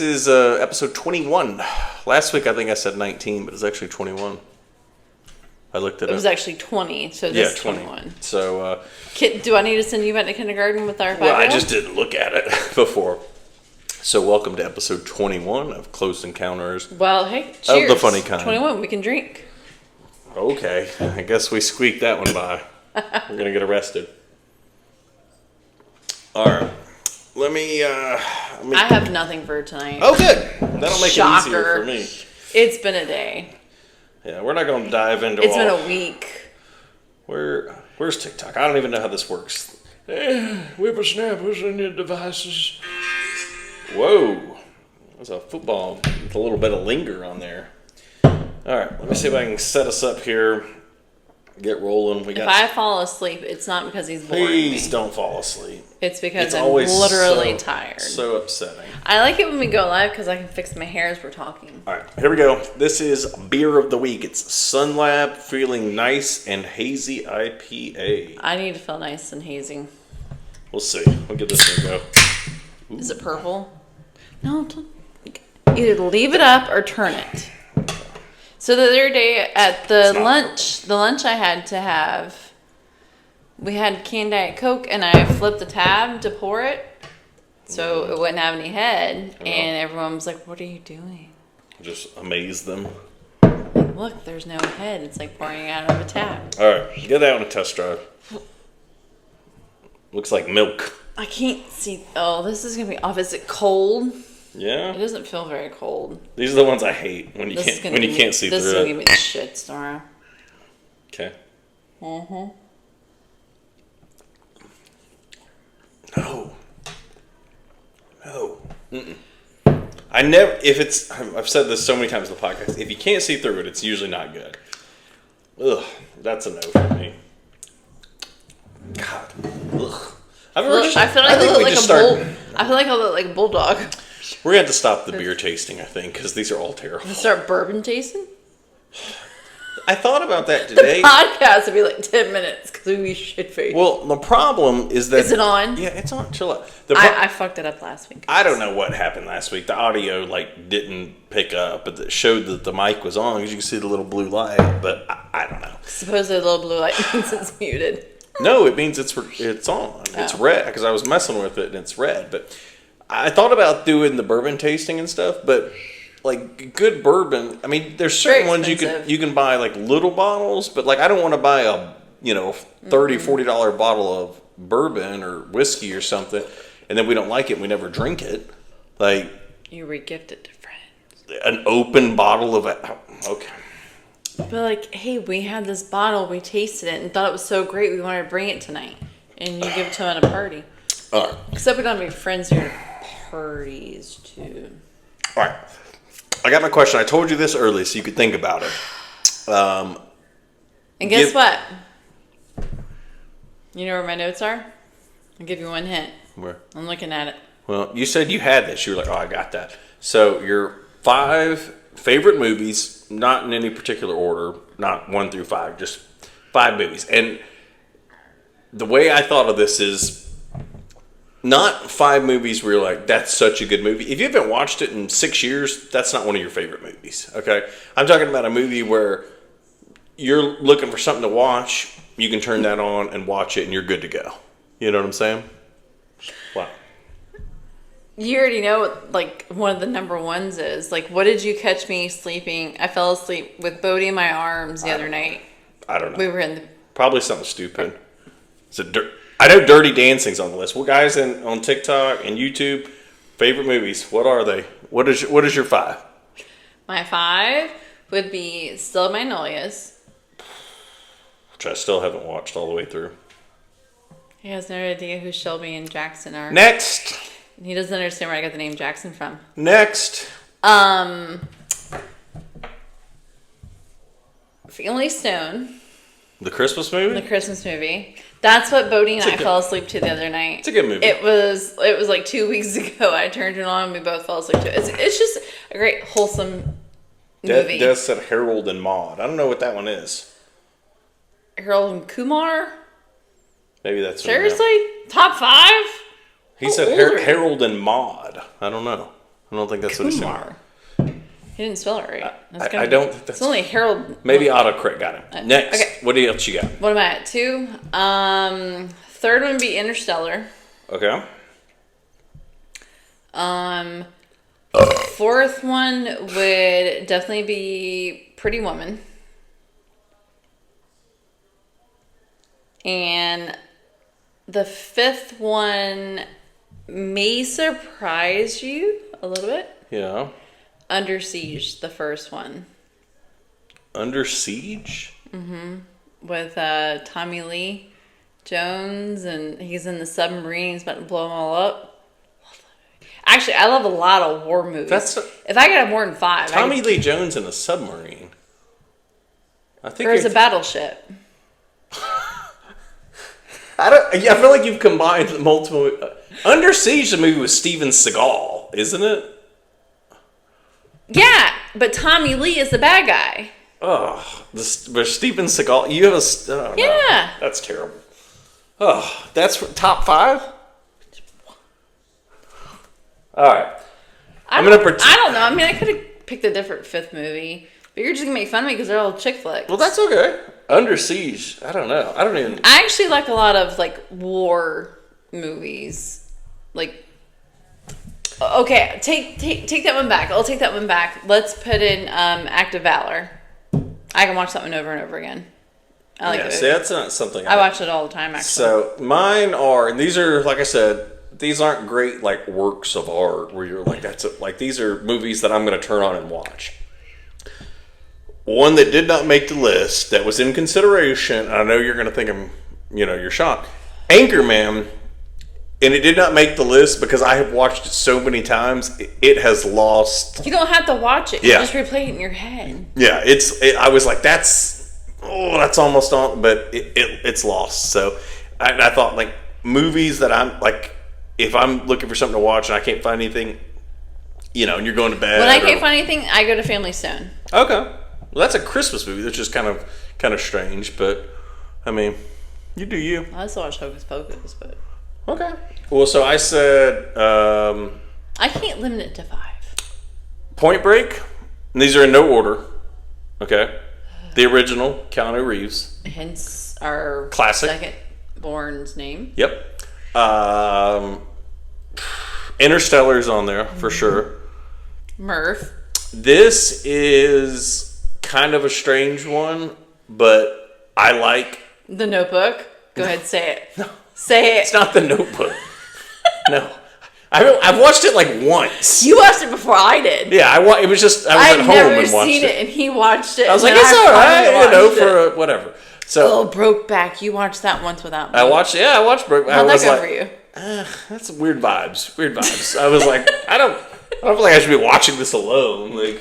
This is episode 21. Last week I think I said 19, but it's actually 21. I looked it up. It was actually 20, so this is 21. So, do I need to send you back to kindergarten with our 5-year-old? well, I just didn't look at it before. So, welcome to episode 21 of Close Encounters. Well, hey, cheers. Of the funny kind. 21, we can drink. Okay, I guess we squeaked that one by. We're going to get arrested. All right. Let me I have nothing for tonight. Oh, good. That'll make Shocker. it easier for me. It's been a day. Yeah, we're not going to dive into It's been a week. Where's TikTok? I don't even know how this works. Whippersnappers and your devices. Whoa. That's a football with a little bit of linger on there. All right, let me see if I can set us up here. Get rolling. If I fall asleep, it's not because he's boring. Please don't fall asleep. It's because It's I'm always literally tired. So upsetting. I like it when we go live because I can fix my hair as we're talking. All right, here we go. This is Beer of the Week. It's Sunlab Feeling Nice and Hazy IPA. I need to feel nice and hazy. We'll see. We'll give this one a go. Ooh. Is it purple? No, don't. Either leave it up or turn it. So the other day at the lunch I had to have, we had canned Diet Coke, and I flipped the tab to pour it, so it wouldn't have any head, and everyone was like, "What are you doing?" Just amaze them. Look, there's no head. It's like pouring it out of a tap. All right, get that on a test drive. Looks like milk. I can't see. Oh, this is gonna be off. Is it cold? Yeah. It doesn't feel very cold. These are the ones I hate when you can't see through it. This is gonna give me the shits tomorrow. Okay. No. Mm-mm. I never. I've said this so many times in the podcast. If you can't see through it, it's usually not good. Ugh, that's a no for me. God. Ugh. I feel like I look like a bulldog. We're going to have to stop the beer tasting, I think, because these are all terrible. Start bourbon tasting? I thought about that today. The podcast would be like 10 minutes because we'd be shit-faced. Well, the problem is that... Is it on? Yeah, it's on. Chill out. I fucked it up last week. I don't know what happened last week. The audio didn't pick up, but it showed that the mic was on because you can see the little blue light, but I don't know. Supposedly the little blue light means it's muted. No, it means it's on. It's red because I was messing with it and it's red, but... I thought about doing the bourbon tasting and stuff, but like good bourbon, I mean, there's certain ones you can buy like little bottles, but like I don't want to buy a $30-$40 bottle of bourbon or whiskey or something, and then we don't like it and we never drink it. Like you re-gift it to friends. An open bottle of okay. But like, hey, we had this bottle, we tasted it and thought it was so great, we wanted to bring it tonight, and you give it to them at a party. All right. Except we don't have any friends here. Parties too. All right, I got my question. I told you this early, so you could think about it. And guess what? You know where my notes are? I'll give you one hint. Where? I'm looking at it. Well, you said you had this. You were like, "Oh, I got that." So your 5 favorite movies, not in any particular order, not 1 through 5, just 5 movies. And the way I thought of this is. Not 5 movies where you're like, that's such a good movie. If you haven't watched it in 6 years, that's not one of your favorite movies, okay? I'm talking about a movie where you're looking for something to watch, you can turn that on and watch it and you're good to go. You know what I'm saying? Wow. You already know what, like, one of the number ones is. Like, what did you catch me sleeping? I fell asleep with Bodie in my arms the other night. I don't know. We were in the... Probably something stupid. I know Dirty Dancing's on the list. Well, guys on TikTok and YouTube, favorite movies, what are they? What is your 5? My 5 would be Still Magnolias. Which I still haven't watched all the way through. He has no idea who Shelby and Jackson are. Next. He doesn't understand where I got the name Jackson from. Next. Family Stone. The Christmas movie? The Christmas movie. That's what Bodie and I fell asleep to the other night. It's a good movie. It was like 2 weeks ago. I turned it on and we both fell asleep to it. It's just a great, wholesome movie. Des said Harold and Maude. I don't know what that one is. Harold and Kumar? Maybe that's... Seriously? Top 5? He said Harold and Maude. I don't know. I don't think that's what he's doing. Kumar. He didn't spell it right. I don't think that's... It's only Harold. Maybe autocorrect got him. Next. Okay. What else you got? What am I at? 2? Third one would be Interstellar. Okay. Fourth one would definitely be Pretty Woman. And the fifth one may surprise you a little bit. Yeah. Under Siege, the first one. Under Siege? Mm-hmm. With Tommy Lee Jones, and he's in the submarine. He's about to blow them all up. Actually, I love a lot of war movies. If I could have more than 5. Tommy Lee Jones in a submarine. I think there's a battleship. I feel like you've combined multiple... Under Siege, the movie with Steven Seagal, isn't it? Yeah, but Tommy Lee is the bad guy. Oh, but Steven Seagal, you have a... Oh, yeah. No, that's terrible. Oh, that's top 5? All right. I don't know. I mean, I could have picked a different 5th movie, but you're just going to make fun of me because they're all chick flicks. Well, that's okay. Under Siege, I don't know. I actually like a lot of, like, war movies. Like... Okay, take that one back. I'll take that one back. Let's put in Act of Valor. I can watch that one over and over again. I like it. See, that's not something I watch it all the time, actually. So mine are, and these are, like I said, these aren't great like works of art where you're like these are movies that I'm going to turn on and watch. One that did not make the list that was in consideration. And I know you're going to think you're shocked. Anchorman. And it did not make the list because I have watched it so many times. It has lost. You don't have to watch it. Yeah. You just replay it in your head. Yeah, I was like, that's almost on, but it's lost. So I thought like movies that I'm like, if I'm looking for something to watch and I can't find anything, and you're going to bed. When I can't find anything, I go to Family Stone. Okay, well that's a Christmas movie, which is kind of strange, but I mean, you do you. I also watch Hocus Pocus, but. Okay. Well, so I said... I can't limit it to 5. Point Break. And these are in no order. Okay. The original, Keanu Reeves. Hence our classic. Second born's name. Yep. Interstellar's on there, for sure. Murph. This is kind of a strange one, but I like... The Notebook. Go ahead, say it. No. Say it. It's not The Notebook. No. I've watched it like once. You watched it before I did. Yeah, I was at home and watched it. I've never seen it, and he watched it. I was like, it's all right, for whatever. So, Brokeback. You watched that once without me. I watched Brokeback. How'd that go for you? That's weird vibes. I was like, I don't feel like I should be watching this alone. Like,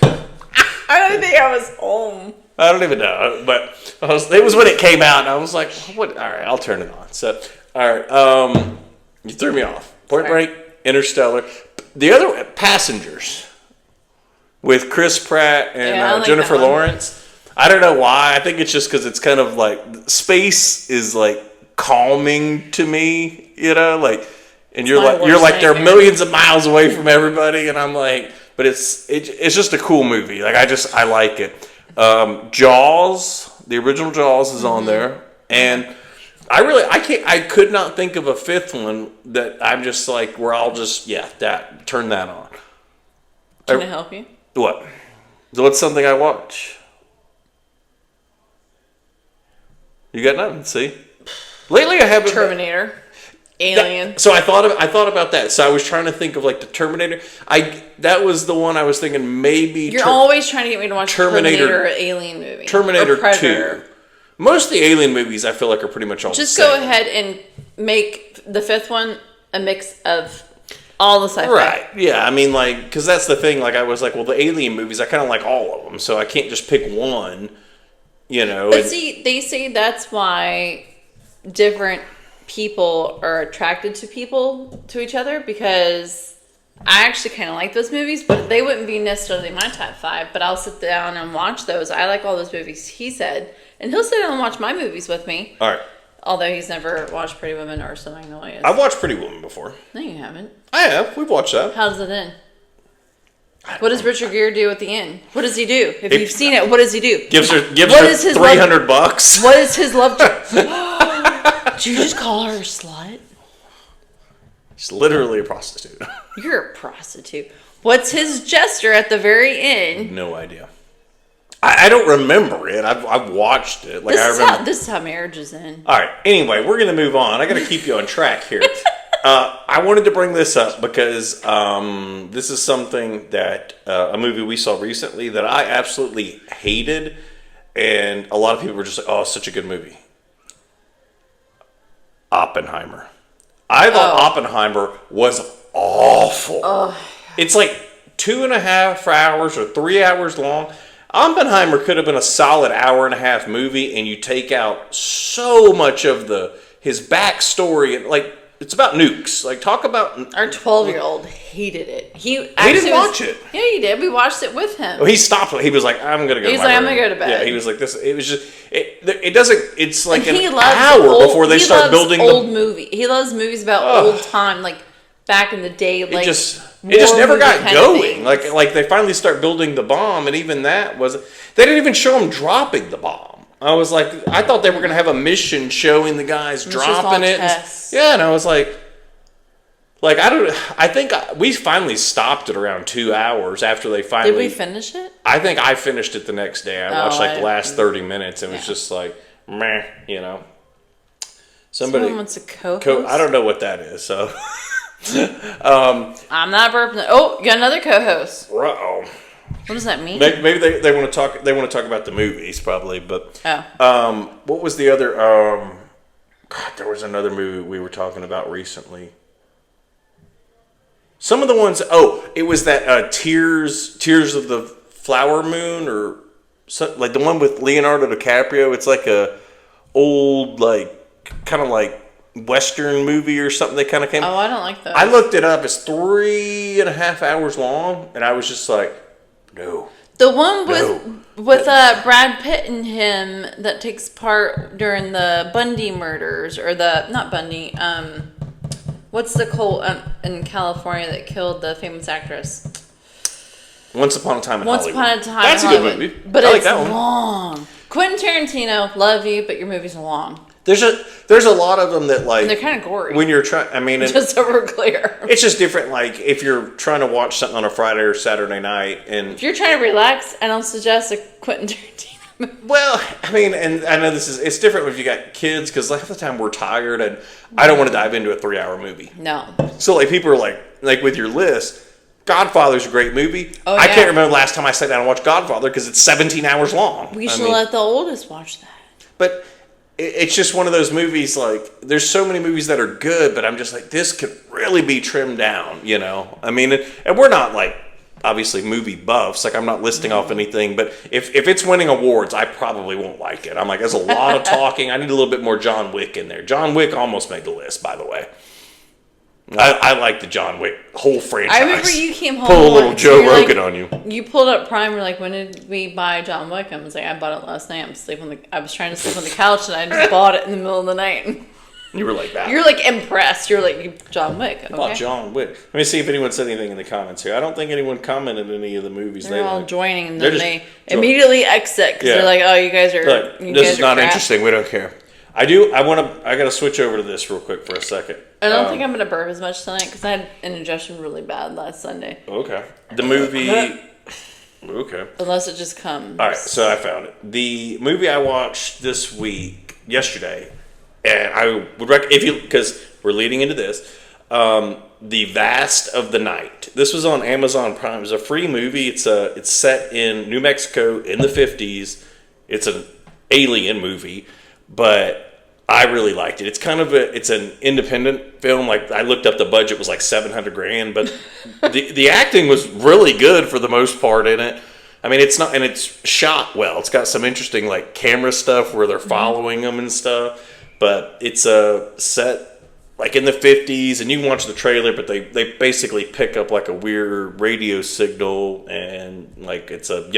I don't think I was home. I don't even know, but it was when it came out, and I was like, what? All right, I'll turn it on. So, all right, you threw me off. Point Break, Interstellar. The other, Passengers, with Chris Pratt and Jennifer Lawrence. I don't know why. I think it's just because it's kind of like, space is like calming to me, like, and you're like they're millions of miles away from everybody, and I'm like, but it's just a cool movie. Like I like it. Jaws, the original Jaws is on there, and I could not think of a 5th one that I'm just like where I'll just turn that on. Can I help you? What? What's something I watch? You got nothing. See, lately I haven't. Terminator. Alien. So I thought about that. So I was trying to think of like the Terminator. That was the one I was thinking maybe. You're always trying to get me to watch Terminator or Alien movie. Terminator 2. Most of the Alien movies I feel like are pretty much all just the same. Go ahead and make the 5th one a mix of all the sci-fi. Right. Yeah. I mean, like, because that's the thing. Like, I was like, well, the Alien movies, I kind of like all of them, so I can't just pick one. But see, they say that's why different people are attracted to each other, because I actually kind of like those movies, but they wouldn't be necessarily my top 5, but I'll sit down and watch those. I like all those movies, he said, and he'll sit down and watch my movies with me. All right. Although he's never watched Pretty Woman or Some Magnolias. I've watched Pretty Woman before. No, you haven't. I have. We've watched that. How does it end? What does Richard Gere do at the end? What does he do? If you've seen it, what does he do? Gives her $300. What is his love? Did you just call her a slut? She's literally a prostitute. You're a prostitute. What's his gesture at the very end? No idea. I don't remember it. I've watched it. Like This is how marriages end. All right. Anyway, we're going to move on. I got to keep you on track here. I wanted to bring this up because this is something that a movie we saw recently that I absolutely hated, and a lot of people were just like, "Oh, it's such a good movie." Oppenheimer. I thought Oppenheimer was awful. It's like 2.5 hours or 3 hours long. Oppenheimer could have been a solid hour-and-a-half movie, and you take out so much of his backstory, and like it's about nukes. Like talk about our 12-year-old hated it. He didn't watch it. Yeah, he did. We watched it with him. Well, he stopped. He was like, "I'm gonna go." He's like, "I'm gonna go to bed." Yeah, he was like this. It was just it doesn't. It's like and an hour before they start building old movie. He loves movies about old time, like back in the day. Like it just never got going. Like they finally start building the bomb, and even that was they didn't even show him dropping the bomb. I was like, I thought they were going to have a mission showing the guys dropping it. Yeah, and I was like I think we finally stopped at around 2 hours after they finally. Did we finish it? I think I finished it the next day. I watched the last 30 minutes and it was just like, meh, you know. Someone wants a co-host? I don't know what that is, so. I'm not burping. Oh, you got another co-host. Uh-oh. What does that mean? Maybe they want to talk. They want to talk about the movies, probably. But what was the other? God, there was another movie we were talking about recently. Some of the ones. Oh, it was that Tears of the Flower Moon, or like the one with Leonardo DiCaprio. It's like a old, like kind of like Western movie or something. They kind of came. Oh, I don't like those. I looked it up. It's 3.5 hours long, and I was just like. No. The one with Brad Pitt and him that takes part during the Bundy murders, or not Bundy. What's the cult in California that killed the famous actress? Once Upon a Time in Hollywood. Once Upon a Time. That's in a good movie. But I it's long. Quentin Tarantino, love you, but your movies are long. There's a lot of them that like and they're kind of gory. When you're trying, I mean, just so we're clear, it's just different. Like if you're trying to watch something on a Friday or Saturday night, and if you're trying to relax, I don't suggest a Quentin Tarantino movie. Well, I mean, and I know it's different if you got kids because half the time we're tired, and I don't want to dive into a 3-hour movie. No. So like people are like with your list. Godfather's a great movie. Oh, yeah. I can't remember the last time I sat down and watched Godfather because it's 17 hours long. We should let the oldest watch that. But it's just one of those movies, like, there's so many movies that are good, but I'm just like, this could really be trimmed down, you know? I mean, and we're not, like, obviously movie buffs. Like, I'm not listing off anything, but if it's winning awards, I probably won't like it. I'm like, there's a lot of talking. I need a little bit more John Wick in there. John Wick almost made the list, by the way. I like the John Wick whole franchise. I remember you came home. Pull a little Joe Rogan on you. You pulled up Prime. You're like, when did we buy John Wick? I was like, I bought it last night. I was trying to sleep on the couch, and I just bought it in the middle of the night. You were like that. You're like impressed. You're like, John Wick. Okay. About John Wick. Let me see if anyone said anything in the comments here. I don't think anyone commented any of the movies. They're all joining, and then they immediately exit because they're like, oh, you guys are. This is not interesting. We don't care. I got to switch over to this real quick for a second. I don't think I'm going to burp as much tonight because I had indigestion really bad last Sunday. Okay. The movie. Okay. Unless it just comes. All right, so I found it. The movie I watched yesterday, and I would recommend, because we're leading into this, The Vast of the Night. This was on Amazon Prime. It's a free movie. It's set in New Mexico in the 50s. It's an alien movie, but I really liked it. It's kind of it's an independent film. Like I looked up, the budget was like $700,000, but the acting was really good for the most part in it. I mean, it's shot well. It's got some interesting like camera stuff where they're following them and stuff. But it's set like in the 50s, and you can watch the trailer. But they basically pick up like a weird radio signal, and like it's a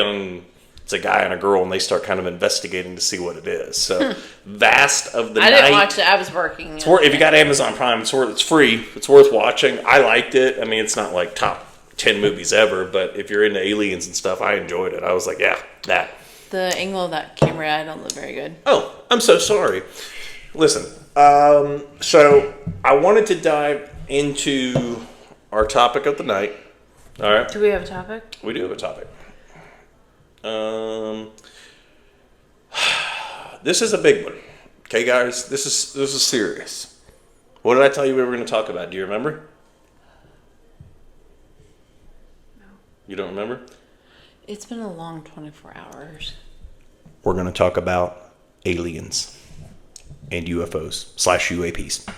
guy and a girl, and they start kind of investigating to see what it is. So, Vast of the Night. I didn't watch it. I was working. If you got Amazon Prime, it's free. It's worth watching. I liked it. I mean, it's not like top 10 movies ever, but if you're into aliens and stuff, I enjoyed it. I was like, yeah, that. The angle of that camera, I don't look very good. Oh, I'm so sorry. Listen, so I wanted to dive into our topic of the night. All right. Do we have a topic? We do have a topic. This is a big one. Okay, guys, this is serious. What did I tell you we were going to talk about? Do you remember? No. You don't remember? It's been a long 24 hours. We're going to talk about aliens and UFOs/UAPs.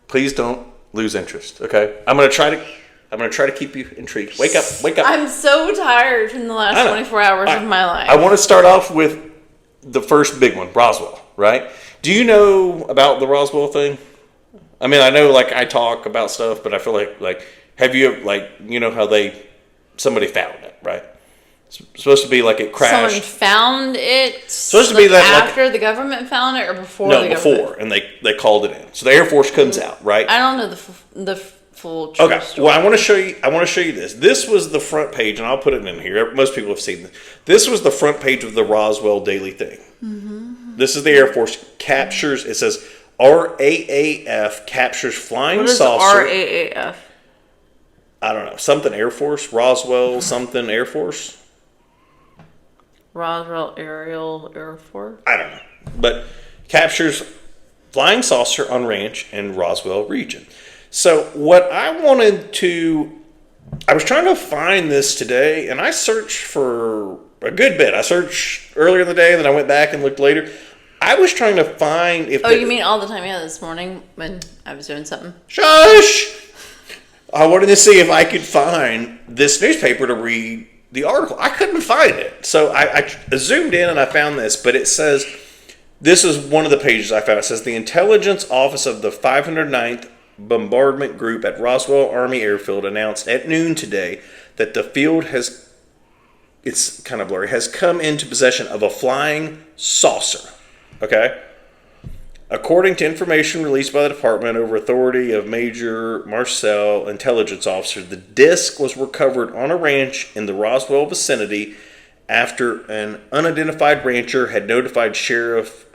Please don't lose interest, okay? I'm going to try to keep you intrigued. Wake up. I'm so tired from the last 24 hours of my life. I want to start off with the first big one, Roswell, right? Do you know about the Roswell thing? I mean, I know, like, I talk about stuff, but I feel like, have you, like, you know how somebody found it, right? It's supposed to be like it crashed. Someone found it. Supposed to be that after the government found it, or before? No, before, and they called it in. So the Air Force comes out, right? I don't know the full true story. Well, I want to show you this. This was the front page, and I'll put it in here. Most people have seen this. This was the front page of the Roswell Daily Thing. Mm-hmm. This is the Air Force captures. It says RAAF captures flying saucer. What is RAAF? I don't know. Something Air Force. Roswell something Air Force. Roswell Air Force? I don't know. But captures flying saucer on ranch in Roswell region. So what I was trying to find this today, and I searched for a good bit. I searched earlier in the day, then I went back and looked later. I was trying to find if... you mean all the time? Yeah, this morning when I was doing something. Shush! I wanted to see if I could find this newspaper to read the article. I couldn't find it. So I zoomed in and I found this, but it says, this is one of the pages I found. It says, the intelligence office of the 509th Bombardment Group at Roswell Army Airfield announced at noon today that the field it's kind of blurry, has come into possession of a flying saucer. Okay? According to information released by the department over authority of Major Marcel, intelligence officer, the disc was recovered on a ranch in the Roswell vicinity after an unidentified rancher had notified Sheriff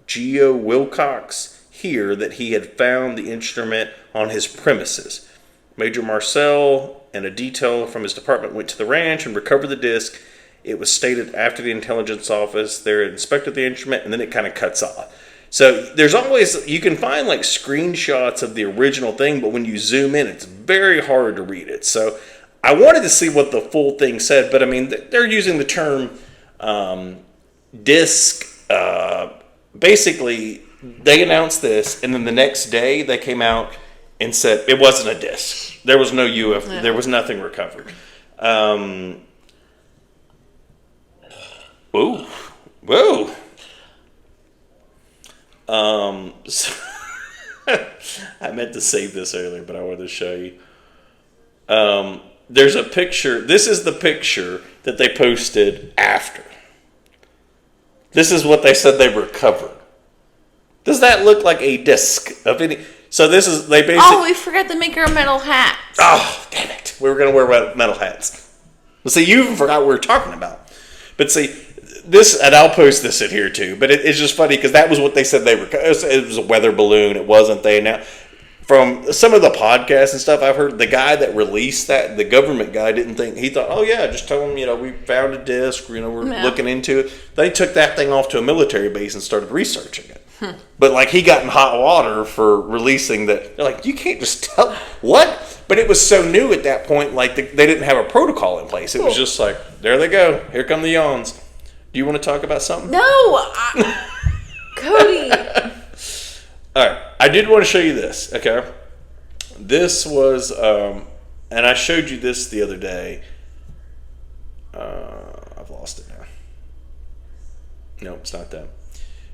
Geo Wilcox here that he had found the instrument on his premises. Major Marcel and a detail from his department went to the ranch and recovered the disc. It was stated after the intelligence office there inspected the instrument, and then it kind of cuts off. So there's always, you can find like screenshots of the original thing, but when you zoom in, it's very hard to read it. So I wanted to see what the full thing said, but I mean, they're using the term disc. Basically, they announced this, and then the next day they came out and said it wasn't a disc. There was no UFO. Yeah. There was nothing recovered. Whoa. So I meant to save this earlier, but I wanted to show you. There's a picture. This is the picture that they posted after. This is what they said they recovered. Does that look like a disc of any? So this is, they basically... Oh, we forgot to make our metal hats. Oh, damn it. We were going to wear metal hats. Well, see, you even forgot what we were talking about. But see, this, and I'll post this in here too, but it's just funny because that was what they said they were. It was a weather balloon. It wasn't. They now, from some of the podcasts and stuff I've heard, the guy that released that, the government guy, didn't think, he thought, oh yeah, just tell them, we found a disc, we're looking into it. They took that thing off to a military base and started researching it. But like, he got in hot water for releasing that. They're like, you can't just tell what? But it was so new at that point, like they didn't have a protocol in place. It was just like, there they go. Here come the yawns. Do you want to talk about something? No, Cody. All right, I did want to show you this. Okay, this was, and I showed you this the other day. I've lost it now. No, it's not that.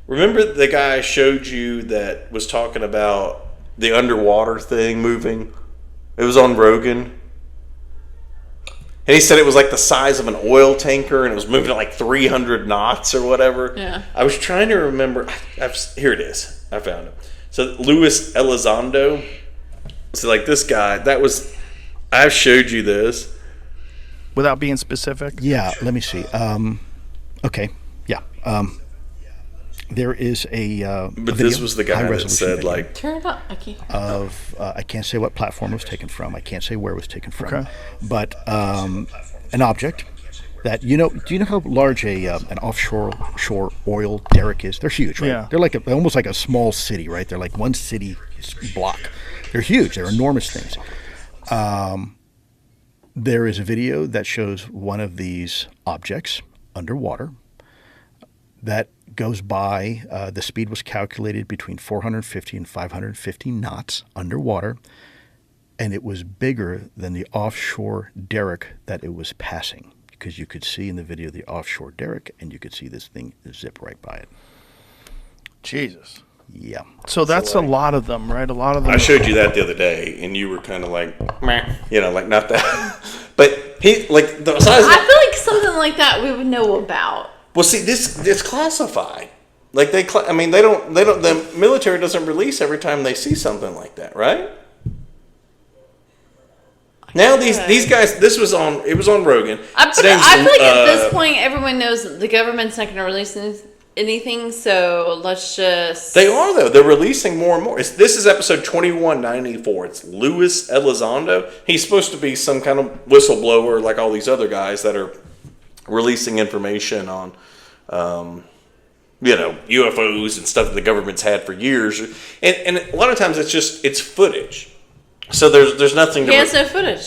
Remember the guy I showed you that was talking about the underwater thing moving? It was on Rogan. And he said it was like the size of an oil tanker and it was moving at like 300 knots or whatever. Yeah. I was trying to remember. Here it is. I found it. So Luis Elizondo. So like this guy, that was I've showed you this. Without being specific? Yeah, let me see. Okay, yeah. There is a But video, this was the guy that said, video like... Turn it up. I can't. I can't say what platform it was taken from. I can't say where it was taken from. Okay. But an object that, do you know how large an offshore oil derrick is? They're huge, right? Yeah. They're like almost like a small city, right? They're like one city block. They're huge. They're enormous things. There is a video that shows one of these objects underwater that goes by. The speed was calculated between 450 and 550 knots underwater, and it was bigger than the offshore derrick that it was passing, because you could see in the video the offshore derrick, and you could see this thing zip right by it. Jesus. Yeah. So that's a lot of them, right? A lot of them. I showed you that the other day, and you were kind of like, meh, like not that. But he, like, the size I feel like something like that we would know about. Well, see, it's classified. Like, they don't, the military doesn't release every time they see something like that, right? Now these guys, it was on Rogan. I feel like at this point, everyone knows the government's not going to release anything, so let's just... They are, though. They're releasing more and more. This is episode 2194. It's Luis Elizondo. He's supposed to be some kind of whistleblower like all these other guys that are releasing information on, UFOs and stuff that the government's had for years. And a lot of times it's footage. So there's nothing to... He has no footage.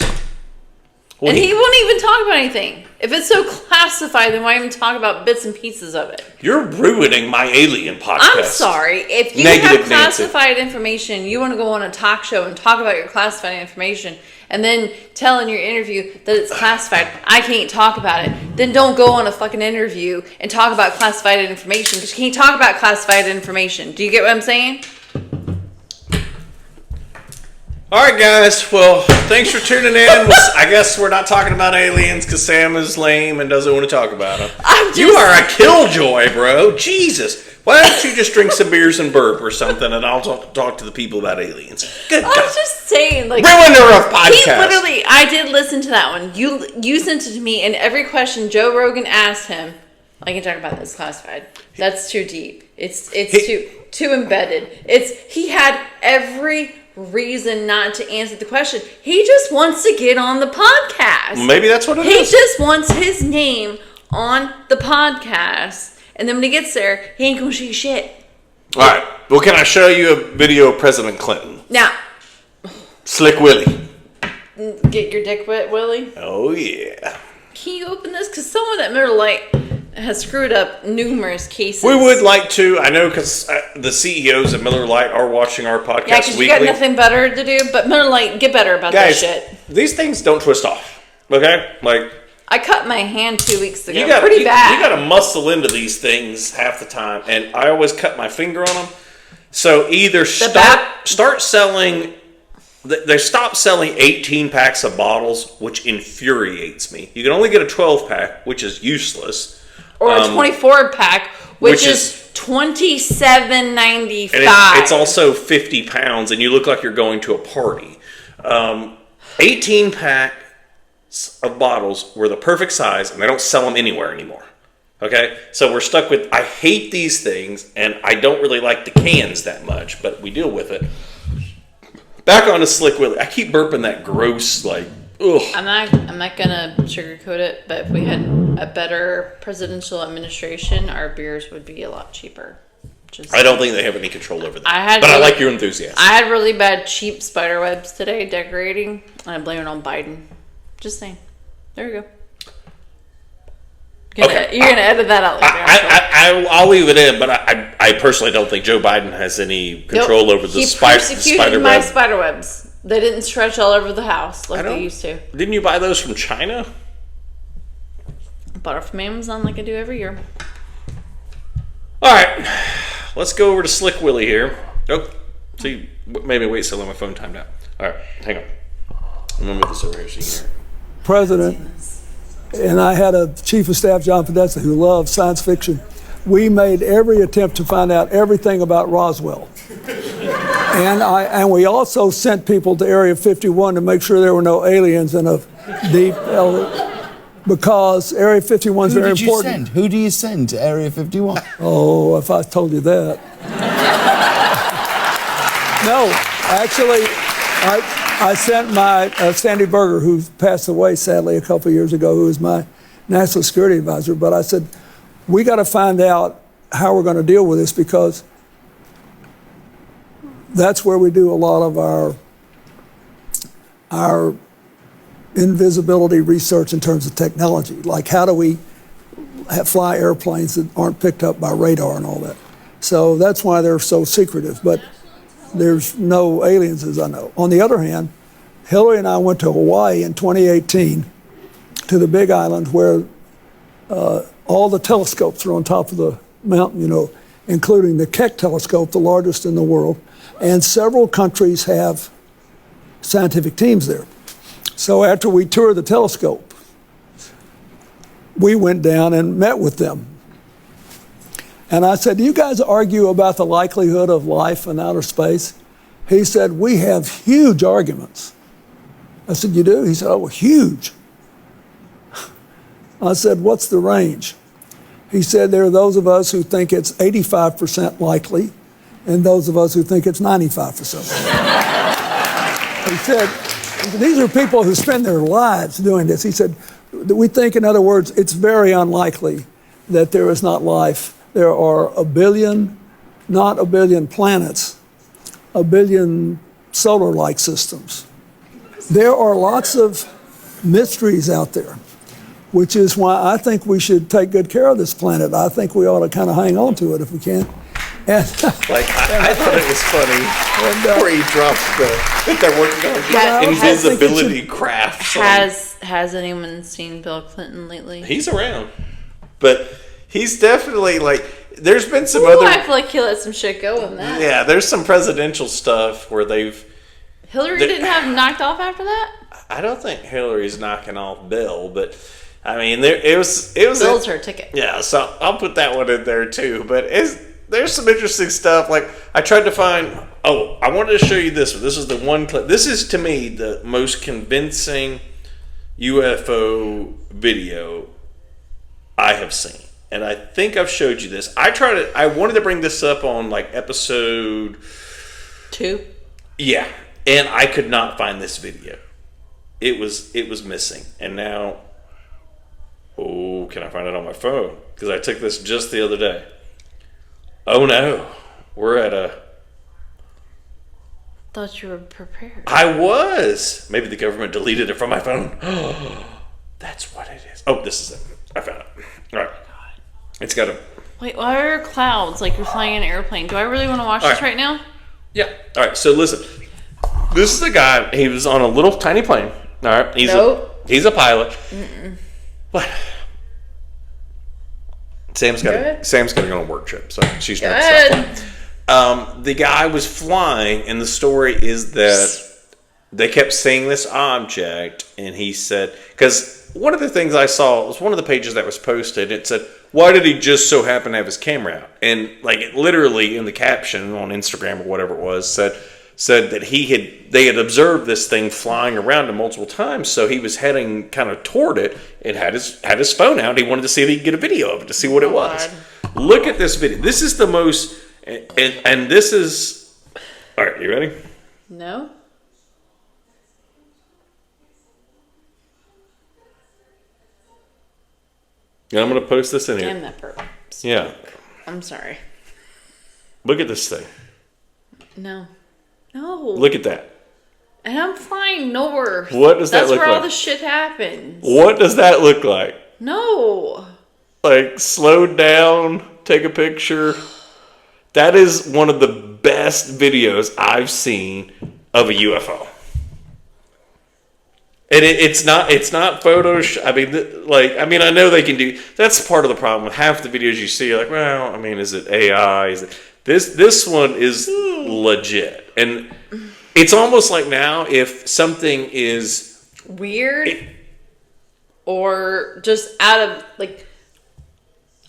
Well, and he won't even talk about anything. If it's so classified, then why even talk about bits and pieces of it? You're ruining my alien podcast. I'm sorry. If you have classified information, you want to go on a talk show and talk about your classified information, and then tell in your interview that it's classified, I can't talk about it, then don't go on a fucking interview and talk about classified information, because you can't talk about classified information. Do you get what I'm saying? All right, guys. Well, thanks for tuning in. I guess we're not talking about aliens because Sam is lame and doesn't want to talk about them. You are a killjoy, bro. Jesus. Why don't you just drink some beers and burp or something, and I'll talk to the people about aliens. Good I was just saying, like... Ruiner of podcasts. He literally... I did listen to that one. You sent it to me, and every question Joe Rogan asked him, I can talk about this classified. That's too deep. It's too embedded. He had every reason not to answer the question. He just wants to get on the podcast. Well, maybe that's what it is. He just wants his name on the podcast, and then when he gets there, he ain't gonna see shit. All right. Well, can I show you a video of President Clinton? Now, Slick Willie. get your dick wet, Willie. Oh yeah. Can you open this? Because someone at Miller Lite has screwed up numerous cases. We would like to. I know because the CEOs at Miller Lite are watching our podcast Yeah, because weekly. you got nothing better to do. But Miller Lite, get better about Guys, that shit. These things don't twist off. Okay, like I cut my hand 2 weeks ago. you Pretty bad. You got to muscle into these things half the time, and I always cut my finger on them. So either start selling. They stopped selling 18 packs of bottles, which infuriates me. You can only get a 12 pack, which is useless. Or a 24 pack, which is $27.95. And it's also 50 pounds, and you look like you're going to a party. 18 packs of bottles were the perfect size, and they don't sell them anywhere anymore. Okay? So we're stuck with, I hate these things, and I don't really like the cans that much, but we deal with it. Back on to Slick Willie. I keep burping that gross, like, ugh. I'm not gonna sugarcoat it, but if we had a better presidential administration, our beers would be a lot cheaper. I don't think they have any control over that. I like your enthusiasm. I had really bad cheap spider webs today decorating, and I blame it on Biden. Just saying. There you go. You're gonna edit that out later. I'll leave it in, but I personally don't think Joe Biden has any control over the spider web. He persecuted my spider webs. They didn't stretch all over the house like they used to. Didn't you buy those from China? Bought it from Amazon like I do every year. All right, let's go over to Slick Willie here. Oh, see, maybe wait till my phone timed out. All right, hang on. I'm gonna move this over here so you can hear it. President, and I had a chief of staff, John Podesta, who loved science fiction. We made every attempt to find out everything about Roswell. And we also sent people to Area 51 to make sure there were no aliens in a deep because Area 51 is very important. Who do you send to Area 51? Oh, if I told you that. No, actually, I sent my Sandy Berger, who passed away sadly a couple of years ago, who was my national security advisor. But I said, we got to find out how we're going to deal with this because that's where we do a lot of our invisibility research in terms of technology. Like how do we fly airplanes that aren't picked up by radar and all that. So that's why they're so secretive. But there's no aliens, as I know. On the other hand, Hillary and I went to Hawaii in 2018 to the Big Island where all the telescopes are on top of the mountain, you know, including the Keck telescope, the largest in the world. And several countries have scientific teams there. So after we toured the telescope, we went down and met with them. And I said, do you guys argue about the likelihood of life in outer space? He said, we have huge arguments. I said, you do? He said, oh, huge. I said, what's the range? He said, there are those of us who think it's 85% likely and those of us who think it's 95%. He said, these are people who spend their lives doing this. He said, we think, in other words, it's very unlikely that there is not life. There are a billion, not a billion planets, a billion solar-like systems. There are lots of mysteries out there, which is why I think we should take good care of this planet. I think we ought to kind of hang on to it if we can. And, like, I thought it was funny where he drops that they're working on invisibility craft. Has anyone seen Bill Clinton lately? He's around, but he's definitely like. There's been some I feel like he let some shit go in that. Yeah, there's some presidential stuff where Hillary didn't have knocked off after that. I don't think Hillary's knocking off Bill, but I mean, it was Bill's her ticket. Yeah, so I'll put that one in there too. But there's some interesting stuff. Like I tried to find. Oh, I wanted to show you this one. This is the one clip. This is to me the most convincing UFO video I have seen. And I think I've showed you this. I wanted to bring this up on like episode 2. Yeah. And I could not find this video. It was missing. And now, can I find it on my phone? Because I took this just the other day. Oh no. We're at a... Thought you were prepared. I was. Maybe the government deleted it from my phone. That's what it is. Oh, this is it. I found it. All right. It's got a... Wait, why are clouds like you're flying an airplane? Do I really want to watch this right now? Yeah. All right, so listen. This is a guy, he was on a little tiny plane. All right. He's a pilot. Mm-mm. What? Sam's got to go on a work trip, so she's trying to stop flying. The guy was flying, and the story is that they kept seeing this object, and he said... Because one of the things I saw was one of the pages that was posted, it said, why did he just so happen to have his camera out? And like it literally in the caption on Instagram or whatever it was said that they had observed this thing flying around him multiple times, so he was heading kind of toward it and had his phone out. He wanted to see if he could get a video of it to see what it was. Look at this video. This is the most and this is all right, you ready? No. Yeah, I'm going to post this in here. Damn that burp. Yeah. I'm sorry. Look at this thing. No. Look at that. And I'm flying north. What does that look like? That's where all the shit happens. What does that look like? No. Like, slow down, take a picture. That is one of the best videos I've seen of a UFO. And it's not Photoshop. I know they can do. That's part of the problem with half the videos you see. You're like, well, I mean, is it AI? Is it this one is legit, and it's almost like now if something is weird or just out of like,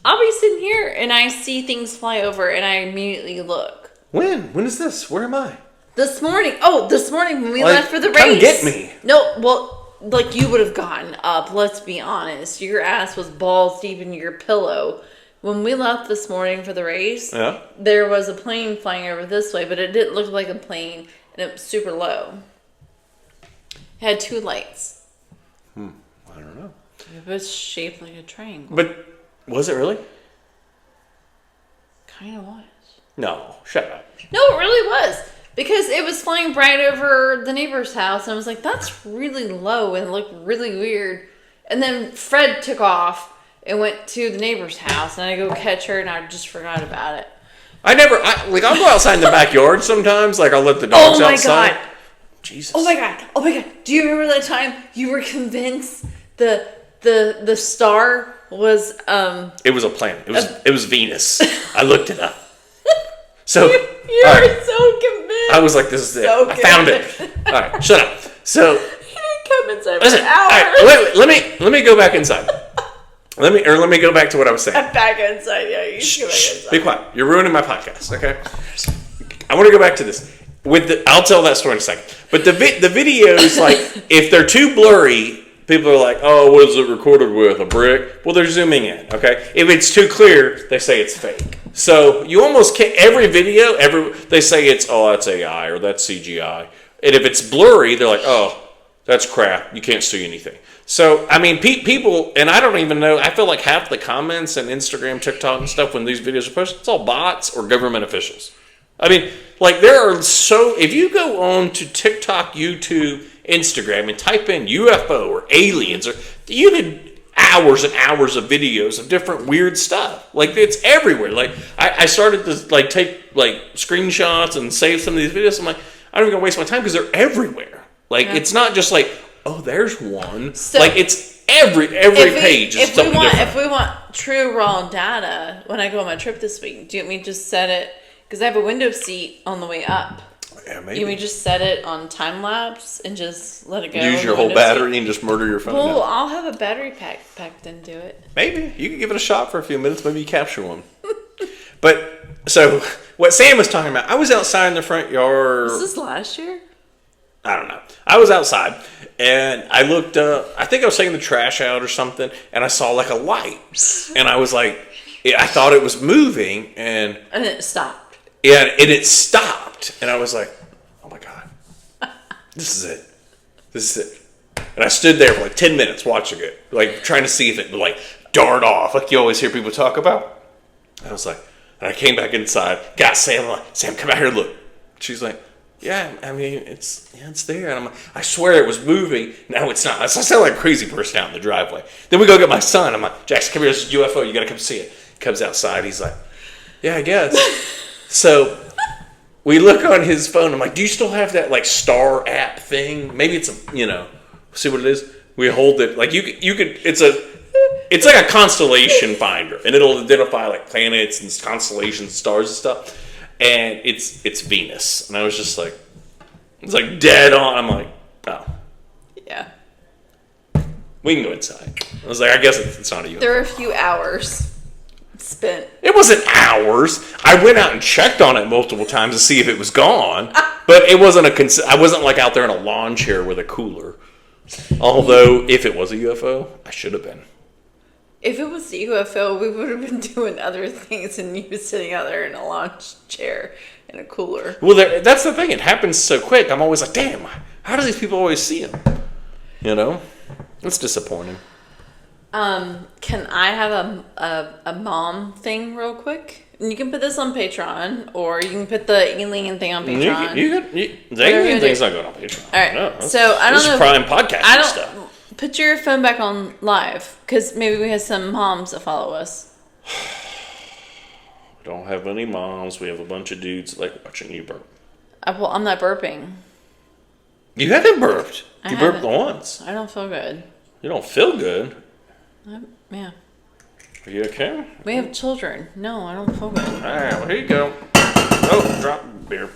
I'll be sitting here and I see things fly over and I immediately look. When is this? Where am I? This morning when we Like, left for the race. come get me. No, well, like you would have gotten up. Let's be honest. Your ass was balls deep in your pillow. When we left this morning for the race, Yeah. there was a plane flying over this way, but it didn't look like a plane, and it was super low. It had 2 lights. I don't know. It was shaped like a triangle. But was it really? Kind of was. No, shut up. No, it really was. Because it was flying right over the neighbor's house, and I was like, that's really low and looked really weird. And then Fred took off and went to the neighbor's house, and I go catch her, and I just forgot about it. I'll go outside in the backyard sometimes. Like, I'll let the dogs outside. God. Jesus. Oh my god. Do you remember that time you were convinced the star was It was a planet. It was Venus. I looked it up. So you all were right. so convinced. I was like, this is it. So I found it. All right, shut up. So You didn't come inside for listen. an All hour. right, let me go back inside. Let me go back to what I was saying. I'm back inside. Yeah, you should go back inside. Be quiet. You're ruining my podcast. Okay. I want to go back to this. I'll tell that story in a second. But the videos, like, if they're too blurry, people are like, "Oh, what is it recorded with? A brick?" Well, they're zooming in. Okay. If it's too clear, they say it's fake. So you almost can't. Every video, they say that's AI or that's CGI. And if it's blurry, they're like, "Oh, that's crap. You can't see anything." So, I mean, people, and I don't even know, I feel like half the comments on Instagram, TikTok, and stuff when these videos are posted, it's all bots or government officials. I mean, like, if you go on to TikTok, YouTube, Instagram, and type in UFO or aliens, you could hours and hours of videos of different weird stuff. Like, it's everywhere. Like, I started to, like, take, like, screenshots and save some of these videos. I'm like, I'm not even going to waste my time because they're everywhere. Like, It's not just like, oh, there's one. So, like, it's every page is something different. If we want true raw data, when I go on my trip this week, do you want me to just set it, because I have a window seat on the way up. Yeah, maybe. You want me to just set it on time lapse and just let it go? Use your whole battery and just murder your phone? Well, I'll have a battery pack packed into it. Maybe. You could give it a shot for a few minutes. Maybe you capture one. But, so, what Sam was talking about, I was outside in the front yard. Was this last year? I don't know. I was outside, and I looked up. I think I was taking the trash out or something, and I saw, like, a light. And I was like, I thought it was moving, and it stopped. Yeah, and it stopped. And I was like, oh, my God. This is it. This is it. And I stood there for, like, 10 minutes watching it, like, trying to see if it would, like, dart off, like you always hear people talk about. And I was like, and I came back inside, got Sam, I'm like, Sam, come out here, look. She's like, yeah, I mean, it's there. And I'm like, I swear it was moving. No, it's not. So I sound like a crazy person out in the driveway. Then we go get my son. I'm like, Jackson, come here, this is a UFO. You got to come see it. He comes outside. He's like, yeah, I guess. So we look on his phone. I'm like, do you still have that, like, star app thing? Maybe it's see what it is? We hold it. Like, you could, it's like a constellation finder. And it'll identify, like, planets and constellations, stars and stuff. And it's Venus. And I was just like, it's like dead on. I'm like, oh. Yeah. We can go inside. I was like, I guess it's not a UFO. There were a few hours spent. It wasn't hours. I went out and checked on it multiple times to see if it was gone. But it wasn't I wasn't like out there in a lawn chair with a cooler. Although, if it was a UFO, I should have been. If it was the UFO, we would have been doing other things and you sitting out there in a launch chair in a cooler. Well, that's the thing. It happens so quick. I'm always like, damn, how do these people always see them? You know? It's disappointing. Can I have a mom thing real quick? And you can put this on Patreon, or you can put the alien thing on Patreon. The alien thing's not going on Patreon. All right. No, so I don't know. This is prime podcast stuff. Put your phone back on live, because maybe we have some moms that follow us. We don't have any moms. We have a bunch of dudes that like watching you burp. Well, I'm not burping. You haven't burped. You burped haven't. once. I don't feel good. You don't feel good. Yeah. Are you okay? We have children. No, I don't feel good. All right, well, here you go. Oh, drop beer.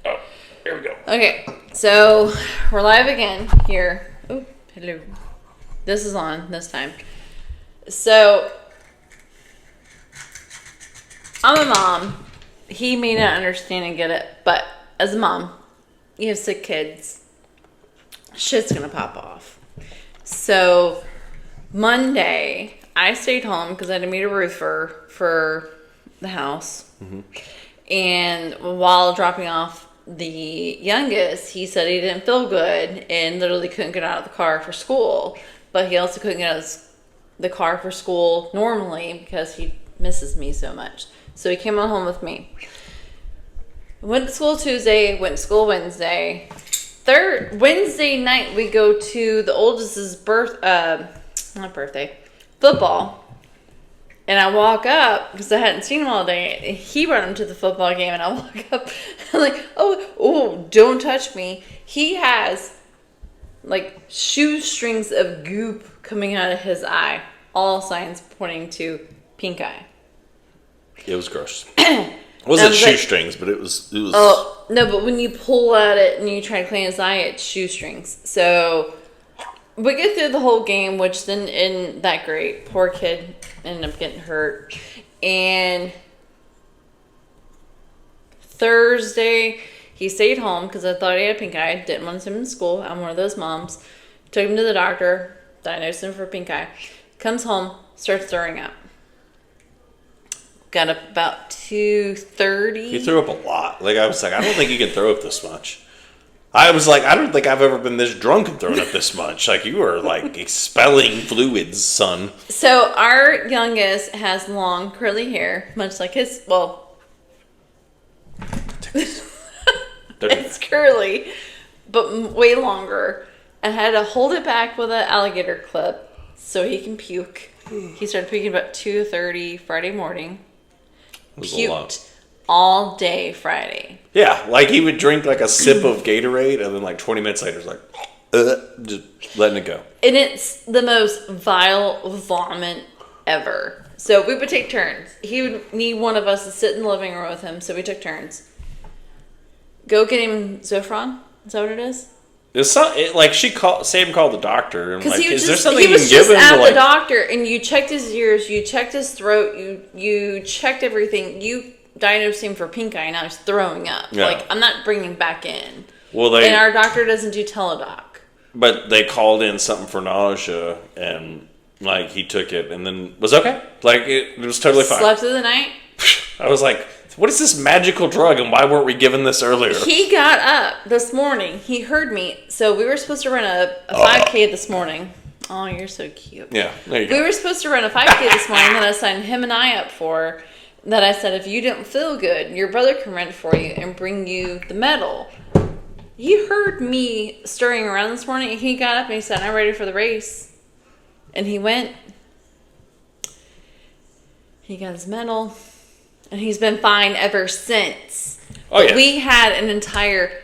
Oh, here we go. Okay, so we're live again here. Oh, hello. This is on this time. So, I'm a mom. He may not understand and get it, but as a mom, you have sick kids, shit's gonna pop off. So Monday, I stayed home because I had to meet a roofer for the house. Mm-hmm. And while dropping off the youngest, he said he didn't feel good and literally couldn't get out of the car for school. But he also couldn't get out of the car for school normally because he misses me so much. So he came on home with me. Went to school Tuesday, went to school Wednesday. Wednesday night, we go to the oldest's football. And I walk up, because I hadn't seen him all day. And he brought him to the football game, and I walk up, I'm like, oh, don't touch me. He has, like, shoestrings of goop coming out of his eye. All signs pointing to pink eye. It was gross. It wasn't shoestrings, but it was. Oh, no, but when you pull at it and you try to clean his eye, it's shoestrings. So we get through the whole game, which didn't end that great. Poor kid ended up getting hurt. And Thursday, he stayed home because I thought he had pink eye. Didn't want to send him to school. I'm one of those moms. Took him to the doctor. Diagnosed him for pink eye. Comes home, starts throwing up. Got up about 2:30. He threw up a lot. Like, I was like, I don't think you can throw up this much. I was like, I don't think I've ever been this drunk and thrown up this much. Like, you were, like, expelling fluids, son. So, our youngest has long, curly hair, much like his, well, it's curly, but way longer. And had to hold it back with an alligator clip so he can puke. He started puking about 2:30 Friday morning. Puked all day Friday. Yeah, like he would drink like a sip of Gatorade and then like 20 minutes later it's like, just letting it go. And it's the most vile vomit ever. So we would take turns. He would need one of us to sit in the living room with him, so we took turns. Go get him Zofran. Is that what it is? Sam called the doctor and like, is there something you can give him? He was just at the doctor, and you checked his ears, you checked his throat, you checked everything. You diagnosed him for pink eye, and now he's throwing up. Yeah. Like, I'm not bringing him back in. And our doctor doesn't do teledoc. But they called in something for nausea, and like he took it, and then was okay. Like it was totally fine. Slept through the night. I was like, what is this magical drug, and why weren't we given this earlier? He got up this morning. He heard me. So we were supposed to run a 5K this morning. Oh, you're so cute. Yeah, there you go. We were supposed to run a 5K this morning that I signed him and I up for. That I said, if you didn't feel good, your brother can run for you and bring you the medal. He heard me stirring around this morning, and he got up and he said, I'm ready for the race. And he went. He got his medal. And he's been fine ever since. Oh, yeah. We had an entire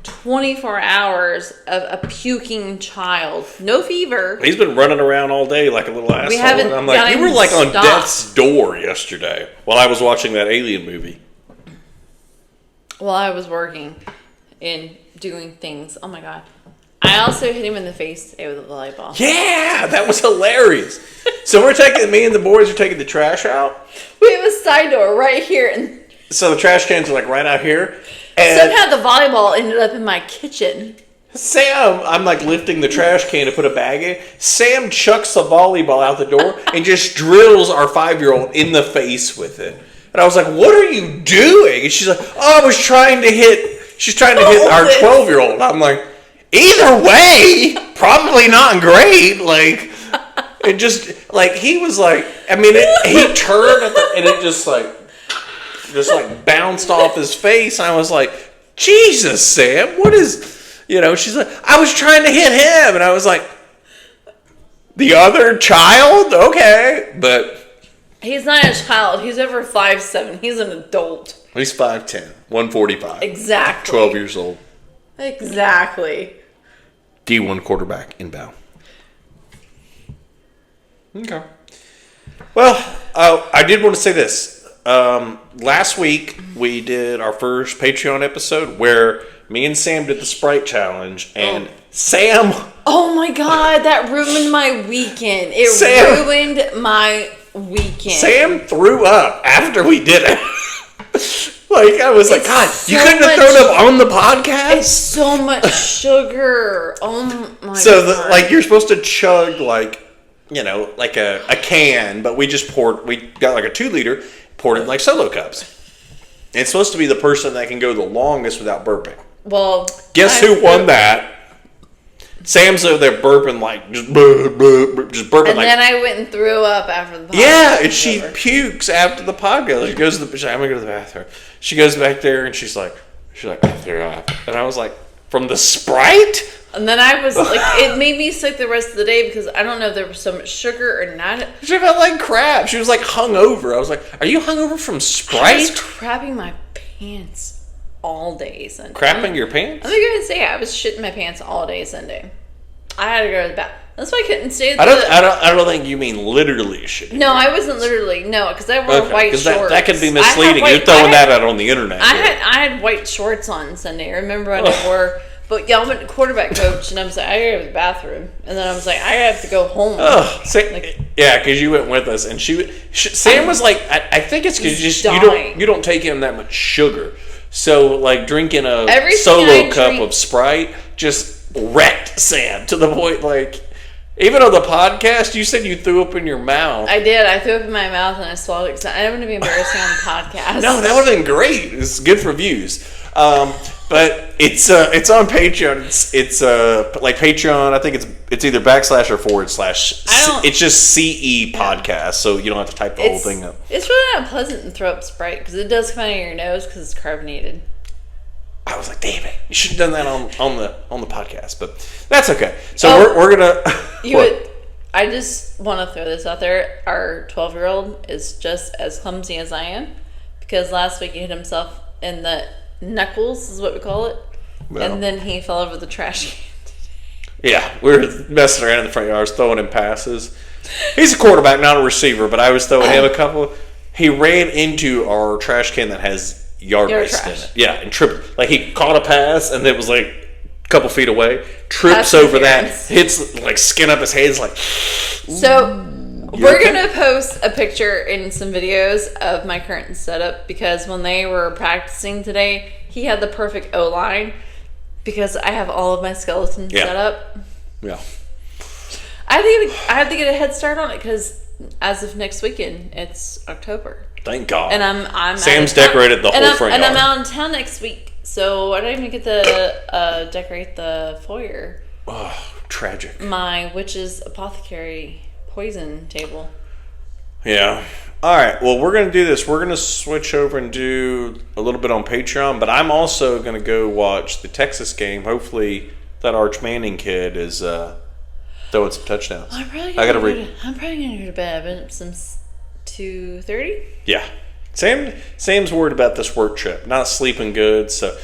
24 hours of a puking child. No fever. He's been running around all day like a little asshole. And I'm like, you were like on death's door yesterday while I was watching that Alien movie. While I was working and doing things. Oh, my God. I also hit him in the face today with a volleyball. Yeah, that was hilarious. So me and the boys are taking the trash out. We have a side door right here. And so the trash cans are like right out here. And somehow the volleyball ended up in my kitchen. Sam, I'm like lifting the trash can to put a bag in. Sam chucks the volleyball out the door and just drills our 5-year-old in the face with it. And I was like, what are you doing? And she's like, I was trying to hit. She's trying to hit our 12-year-old. I'm like, either way, probably not great. Like, it just, like, he was like, I mean, he turned and it just bounced off his face. And I was like, Jesus, Sam, what is, she's like, I was trying to hit him. And I was like, the other child? Okay. But he's not a child. He's over 5'7". He's an adult. He's 5'10", 145. Exactly. 12 years old. Exactly. D1 quarterback inbound. Okay. Well, I did want to say this. Last week, we did our first Patreon episode where me and Sam did the Sprite Challenge, and Sam... Oh my God, that ruined my weekend. It ruined my weekend. Sam threw up after we did it. Like, I was like, It's God, you so couldn't have much- thrown up on the podcast? It's so much sugar. Oh my So, god. like, you're supposed to chug, like, you know, like a can, but we got like a 2-liter, poured it in like solo cups. And it's supposed to be the person that can go the longest without burping. Well, Guess who won that? Sam's over there burping like just burping And like. then I went and threw up after the podcast. Yeah, and was she over. pukes after the podcast. She goes to she's like, I'm gonna go to the bathroom. She goes back there and she's like, I threw up. And I was like, from the Sprite? And then I was like, it made me sick the rest of the day because I don't know if there was so much sugar or not. She felt like crap. She was like hungover. I was like, are you hungover from I Sprite? was crapping my pants all day Sunday. Crapping your pants? I'm gonna say I was shitting my pants all day Sunday. I had to go to the bathroom. That's why I couldn't stay. At I don't think you mean literally shit. No, I wasn't literally. No, because I wore white shorts. That could be I had misleading. white- You're throwing I had- that out on the internet. I had white shorts on Sunday. I remember when I wore. But yeah, I went to quarterback coach, and I was like, I gotta go to the bathroom, and then I was like, I have to go home. Yeah, because you went with us, and Sam was like, I think it's because dying. you don't take in that much sugar, so like drinking a Everything solo I cup drink- of Sprite just wrecked Sam to the point like, even on the podcast, you said you threw up in your mouth. I did. I threw up in my mouth and I swallowed it because I didn't want to be embarrassing on the podcast. No, that would have been great. It's good for views. But it's on Patreon. It's like Patreon. I think it's either / or / It's just CE podcast, so you don't have to type the whole thing up. It's really not pleasant to throw up Sprite because it does come out of your nose because it's carbonated. I was like, damn it, you should have done that on the podcast, but that's okay. So we're gonna. I just want to throw this out there. Our 12-year-old is just as clumsy as I am because last week he hit himself in the knuckles, is what we call it, and then he fell over the trash can. Yeah, we were messing around in the front yard, throwing him passes. He's a quarterback, not a receiver, but I was throwing him a couple. He ran into our trash can that has yard waste in it. Yeah, and tripped. Like he caught a pass, and it was like a couple feet away. Trips Pass over that, interference. hits like skin up his head. It's like. So we're okay? gonna post a picture and some videos of my current setup because when they were practicing today, he had the perfect O line because I have all of my skeletons set up. Yeah. I have to get a head start on it because as of next weekend, it's October. Thank God. And I'm Sam's out of town. decorated the whole front and yard. I'm out in town next week, so I don't even get to decorate the foyer. Oh, tragic. My witch's apothecary poison table. Yeah. All right. Well, we're going to do this. We're going to switch over and do a little bit on Patreon, but I'm also going to go watch the Texas game. Hopefully, that Arch Manning kid is throwing some touchdowns. I'm probably I gotta gonna go to bed. I've been up since 2:30. Yeah. Sam's worried about this work trip, not sleeping good. So,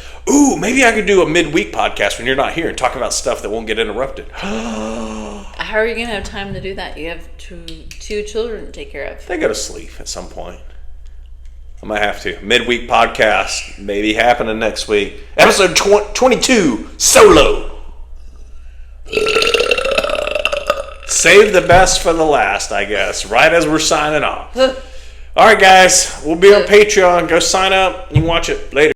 maybe I could do a midweek podcast when you're not here and talk about stuff that won't get interrupted. How are you gonna have time to do that? You have two children to take care of. They go to sleep at some point. I might have to. Midweek podcast, maybe happening next week. Episode 22, solo. Save the best for the last, I guess, right as we're signing off. All right, guys, we'll be on Patreon. Go sign up. You can watch it later.